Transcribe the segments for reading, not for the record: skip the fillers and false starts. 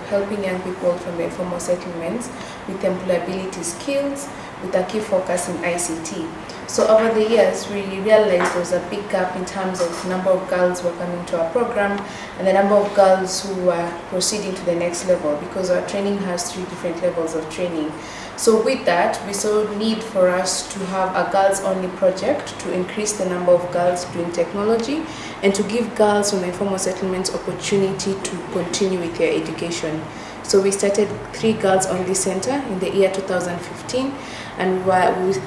helping young people from the informal settlements with employability skills, with a key focus in ICT. So over the years, we realized there was a big gap in terms of number of girls who were coming to our program and the number of girls who were proceeding to the next level, because our training has 3 different levels of training. So with that, we saw need for us to have a girls-only project to increase the number of girls doing technology and to give girls from the informal settlements opportunity to continue with their education. So we started 3 girls-only center in the year 2015, and we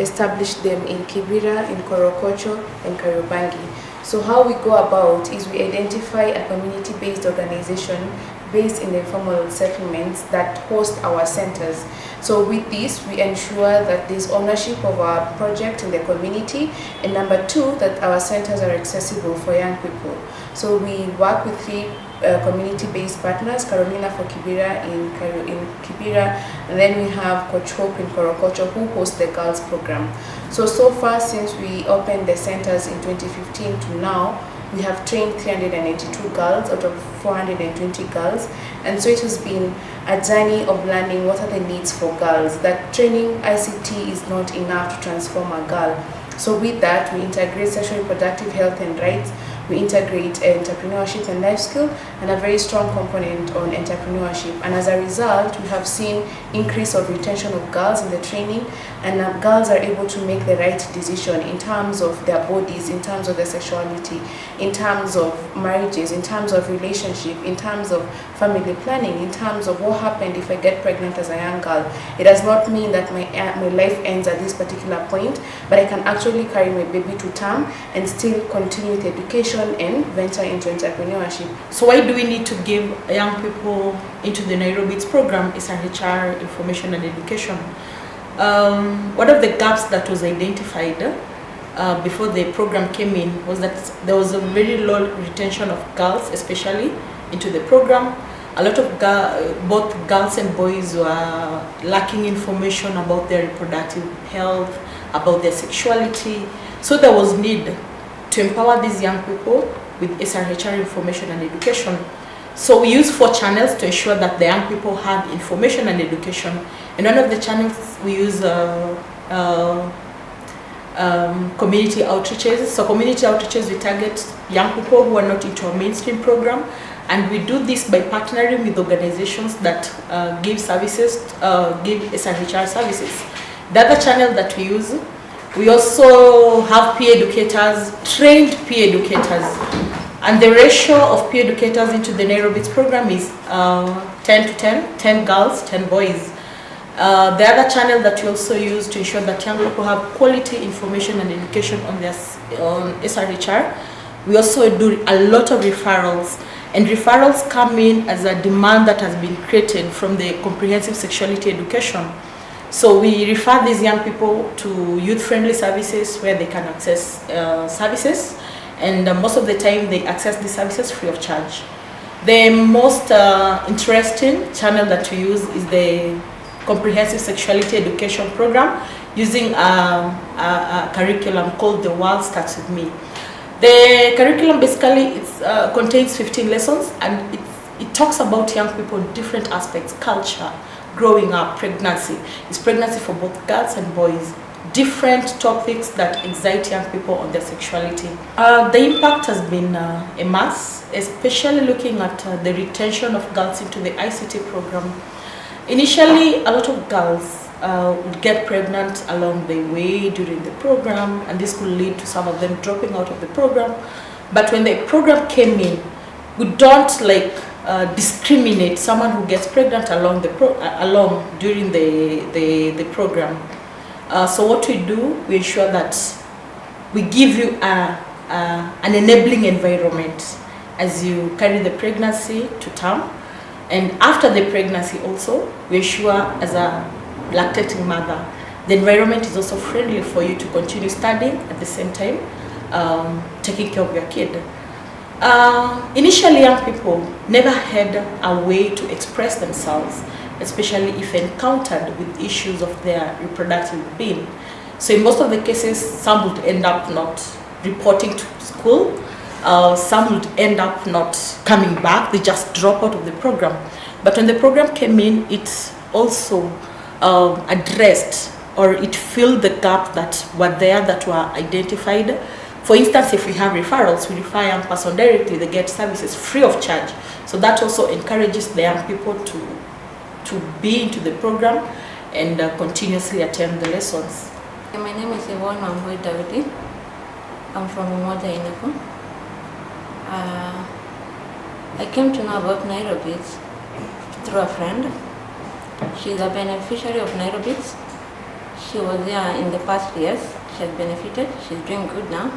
established them in Kibera, in Korokocho, and Kariobangi. So how we go about is we identify a community-based organization based in the informal settlements that host our centers. So with this, we ensure that there's ownership of our project in the community, and number 2, that our centers are accessible for young people. So we work with 3 community-based partners, Carolina for Kibera in Kibera, and then we have Coach Hope in Korokocho, who hosts the girls program. So far, since we opened the centers in 2015 to now, we have trained 382 girls out of 420 girls, and so it has been a journey of learning what are the needs for girls. That training ICT is not enough to transform a girl. So with that, we integrate sexual reproductive health and rights, we integrate entrepreneurship and life skill, and a very strong component on entrepreneurship. And as a result, we have seen increase of retention of girls in the training, and girls are able to make the right decision in terms of their bodies, in terms of their sexuality, in terms of marriages, in terms of relationship, in terms of family planning, in terms of what happened if I get pregnant as a young girl. It does not mean that my life ends at this particular point, but I can actually carry my baby to term and still continue with education and venture into entrepreneurship. So why do we need to give young people into the NairoBits program? Is HR, information and education. One of the gaps that was identified before the program came in was that there was a very low retention of girls, especially into the program. A lot of both girls and boys were lacking information about their reproductive health, about their sexuality. So there was need to empower these young people with SRHR information and education. So we use 4 channels to ensure that the young people have information and education. And one of the channels we use community outreaches. So community outreaches, we target young people who are not into a mainstream program, and we do this by partnering with organizations that give services, give SRHR services. The other channel that we use, we also have peer educators, trained peer educators, and the ratio of peer educators into the NairoBits program is 10 to 10, 10 girls, 10 boys. The other channel that we also use to ensure that young people have quality information and education on SRHR, we also do a lot of referrals, and referrals come in as a demand that has been created from the comprehensive sexuality education. So we refer these young people to youth-friendly services where they can access services, and most of the time they access these services free of charge. The most interesting channel that we use is the comprehensive sexuality education program, using a curriculum called The World Starts With Me. The curriculum basically contains 15 lessons, and it talks about young people in different aspects: culture, growing up, pregnancy. It's pregnancy for both girls and boys. Different topics that excite young people on their sexuality. The impact has been a mass, especially looking at the retention of girls into the ICT program. Initially, a lot of girls would get pregnant along the way during the program, and this could lead to some of them dropping out of the program. But when the program came in, we don't discriminate someone who gets pregnant along during the program. So what we do, we ensure that we give you an enabling environment as you carry the pregnancy to term, and after the pregnancy also, we ensure as a lactating mother, the environment is also friendly for you to continue studying at the same time taking care of your kid. Initially, young people never had a way to express themselves, especially if encountered with issues of their reproductive being. So in most of the cases, some would end up not reporting to school, some would end up not coming back, they just drop out of the program. But when the program came in, it also addressed, or it filled the gap that were there, that were identified. For instance, if we have referrals, we refer a young person directly, they get services free of charge. So that also encourages the young people to be into the program and continuously attend the lessons. My name is Yvonne Mamboy Daudi. I'm from Umoja Inako. I came to know about NairoBits through a friend. She's a beneficiary of NairoBits. She was there in the past years. She has benefited. She's doing good now.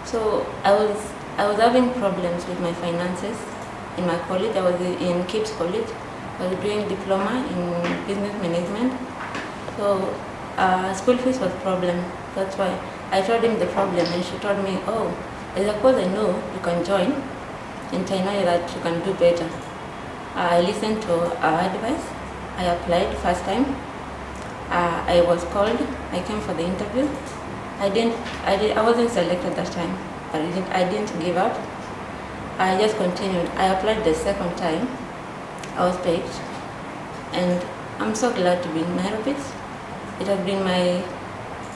So I was having problems with my finances in my college. I was in KIPS College. I was doing diploma in business management. So school fees was a problem. That's why I told him the problem, and she told me, oh, there's a course I know you can join, and I know that you can do better. I listened to her advice. I applied first time. I was called. I came for the interview. I wasn't selected that time, but I didn't give up. I just continued. I applied the second time. I was picked, and I'm so glad to be in NairoBits. It has been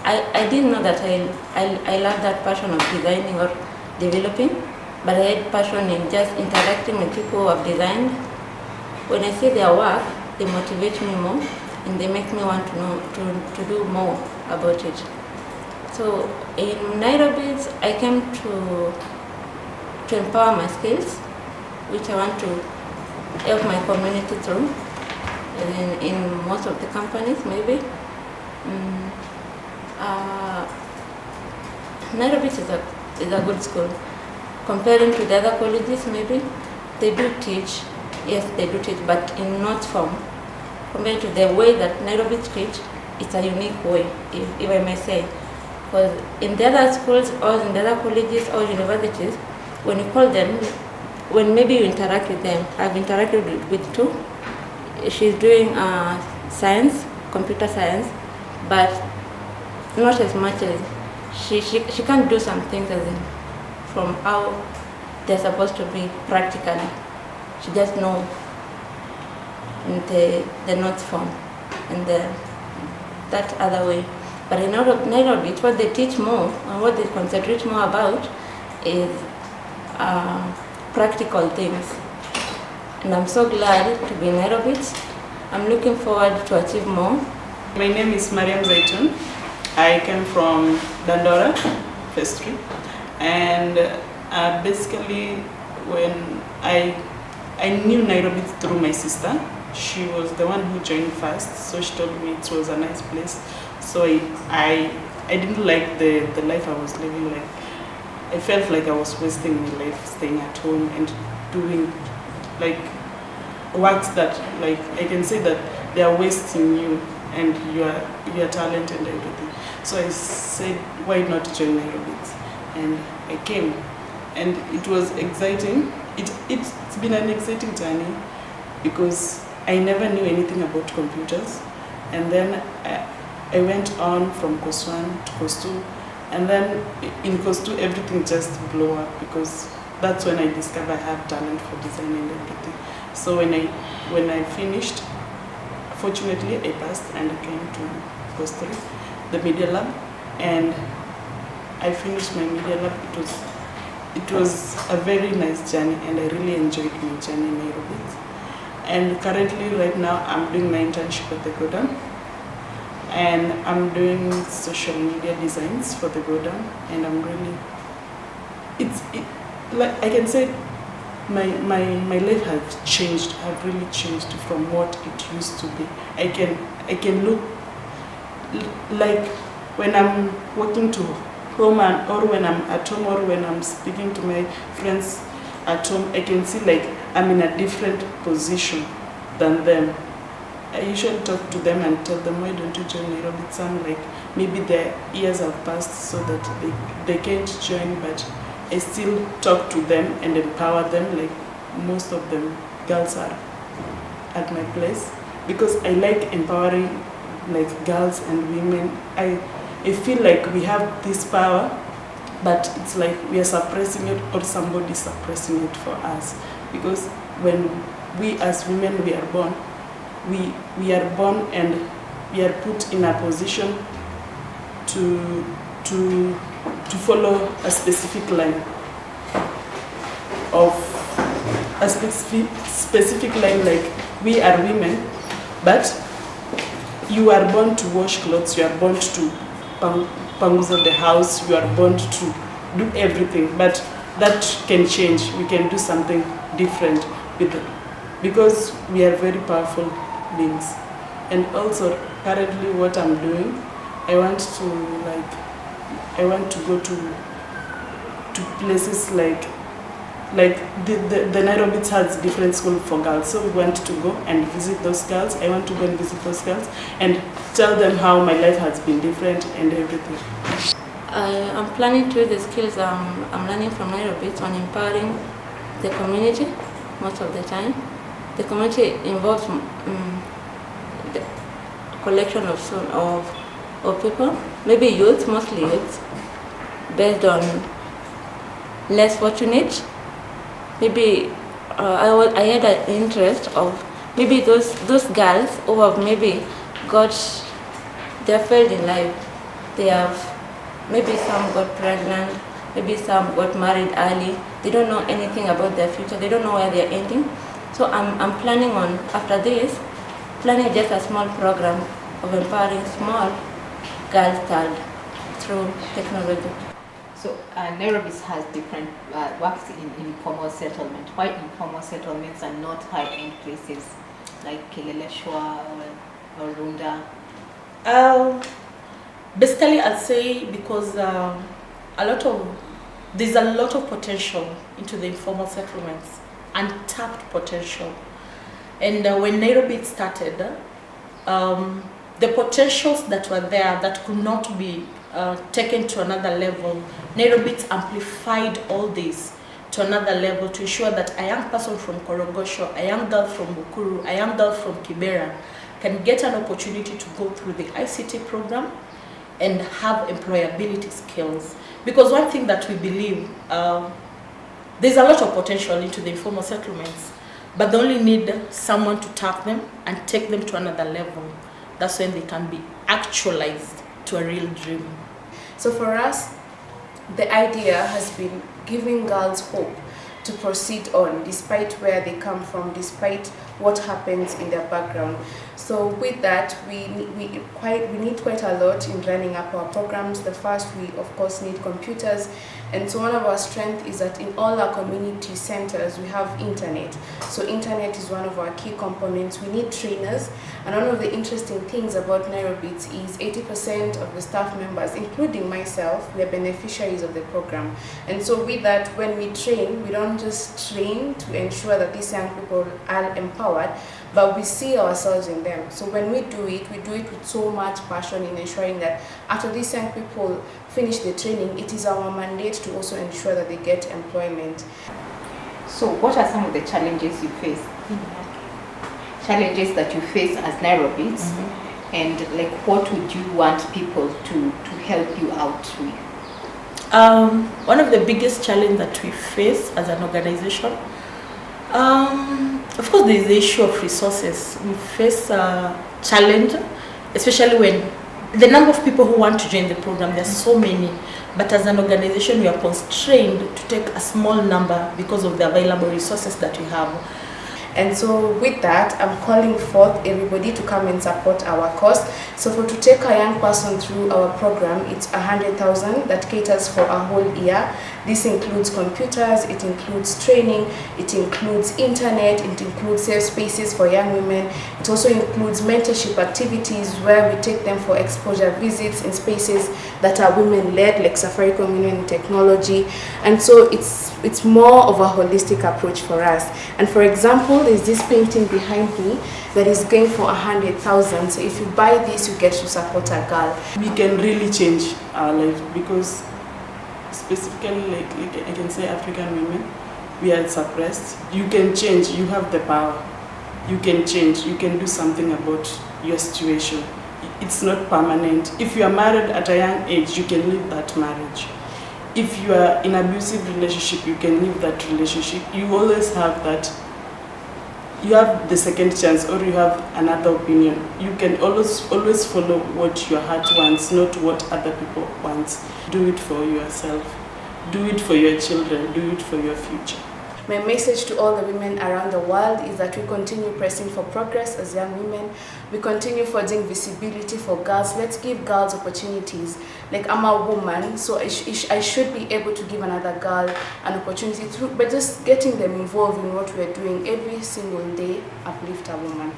I didn't know that I love that passion of designing or developing, but I had passion in just interacting with people who have designed. When I see their work, they motivate me more, and they make me want to know to do more about it. So in NairoBits, I came to empower my skills, which I want to help my community through, in most of the companies maybe. NairoBits is a good school. Comparing to the other colleges, maybe, they do teach, yes, they do teach, but in notes form. Compared to the way that NairoBits teach, it's a unique way, if I may say. Because in the other schools, or in the other colleges or universities, when you call them, when maybe you interact with them, I've interacted with two. She's doing science, computer science, but not as much as she can't do some things as in from how they're supposed to be practically. She just knows the notes form and that other way. But in NairoBits, what they teach more and what they concentrate more about is practical things. And I'm so glad to be in NairoBits. I'm looking forward to achieve more. My name is Mariam Zaitun. I came from Dandora, Phase 3. And basically, when I knew NairoBits through my sister. She was the one who joined first, so she told me it was a nice place. So I didn't like the life I was living. Like, I felt like I was wasting my life staying at home and doing like works that, like, I can say that they are wasting you and your talent and everything. So I said, why not join NairoBits? And I came, and it was exciting. It's been an exciting journey because I never knew anything about computers, and then I went on from course 1 to course 2, and then in course 2 everything just blew up because that's when I discovered I have talent for design and everything. So when I finished, fortunately I passed and I came to course 3, the media lab, and I finished my media lab. It was a very nice journey, and I really enjoyed my journey in NairoBits. And currently, right now, I'm doing my internship at the Godown, and I'm doing social media designs for the Godown, and I'm really, like I can say, my life has changed. Have really changed from what it used to be. I can look like when I'm walking to home, or when I'm at home, or when I'm speaking to my friends at home, I can see like I'm in a different position than them. I usually talk to them and tell them, why don't you join NairoBits? I'm like, maybe their years have passed so that they can't join, but I still talk to them and empower them. Like most of them girls are at my place because I like empowering like girls and women. I feel like we have this power, but it's like we are suppressing it, or somebody suppressing it for us. Because when we as women, we are born and we are put in a position to follow a specific line of a specific line, like we are women, but you are born to wash clothes, you are born to panguza the house, you are born to do everything, but that can change. We can do something different with it because we are very powerful beings. And also currently what I'm doing, I want to go to places like the NairoBits has different schools for girls, so we want to go and visit those girls. I want to go and visit those girls and tell them how my life has been different and everything. I'm planning to use the skills I'm learning from NairoBits on empowering the community most of the time. The community involves the collection of people, maybe youth, mostly youth, based on less fortunate. Maybe I had an interest of maybe those girls who have maybe they failed in life. They have, maybe some got pregnant, maybe some got married early. They don't know anything about their future. They don't know where they're ending. So I'm planning on, after this, planning just a small program of empowering small girls child through technology. So NairoBits has different works in informal settlement. Why informal settlements are not high-end places like Kileleshwa or Runda? Basically, I'll say because there's a lot of potential into the informal settlements, untapped potential. And when NairoBits started, the potentials that were there that could not be taken to another level, NairoBits amplified all this to another level to ensure that a young person from Korogosho, a young girl from Bukuru, a young girl from Kibera can get an opportunity to go through the ICT program and have employability skills. Because one thing that we believe, there's a lot of potential into the informal settlements, but they only need someone to tap them and take them to another level. That's when they can be actualized to a real dream. So for us, the idea has been giving girls hope to proceed on despite where they come from, despite what happens in their background. So with that, we need quite a lot in running up our programs. The first, we of course need computers, and so one of our strengths is that in all our community centers we have internet. So internet is one of our key components. We need trainers, and one of the interesting things about NairoBits is 80% of the staff members, including myself, we are beneficiaries of the program. And so with that, when we train, we don't just train to ensure that these young people are empowered, but we see ourselves in them. So when we do it with so much passion in ensuring that after these young people finish the training, it is our mandate to also ensure that they get employment. So what are some of the challenges you face? Challenges that you face as NairoBits, and like what would you want people to help you out with? One of the biggest challenges that we face as an organization, of course, there is the issue of resources. We face a challenge, especially when the number of people who want to join the program, there are so many, but as an organization, we are constrained to take a small number because of the available resources that we have. And so with that, I'm calling forth everybody to come and support our cause. So to take a young person through our program, it's 100,000 that caters for a whole year. This includes computers, it includes training, it includes internet, it includes safe spaces for young women. It also includes mentorship activities where we take them for exposure visits in spaces that are women-led, like Safaricom Women in Technology. And so it's more of a holistic approach for us. And for example, there's this painting behind me that is going for 100,000. So if you buy this, you get to support a girl. We can really change our life because specifically, like I can say African women, we are suppressed. You can change, you have the power. You can change, you can do something about your situation. It's not permanent. If you are married at a young age, you can leave that marriage. If you are in an abusive relationship, you can leave that relationship. You always have that you have the second chance, or you have another opinion. You can always follow what your heart wants, not what other people want. Do it for yourself. Do it for your children. Do it for your future. My message to all the women around the world is that we continue pressing for progress as young women. We continue forging visibility for girls. Let's give girls opportunities. Like, I'm a woman, so I should be able to give another girl an opportunity through, but just getting them involved in what we're doing every single day, uplift a woman.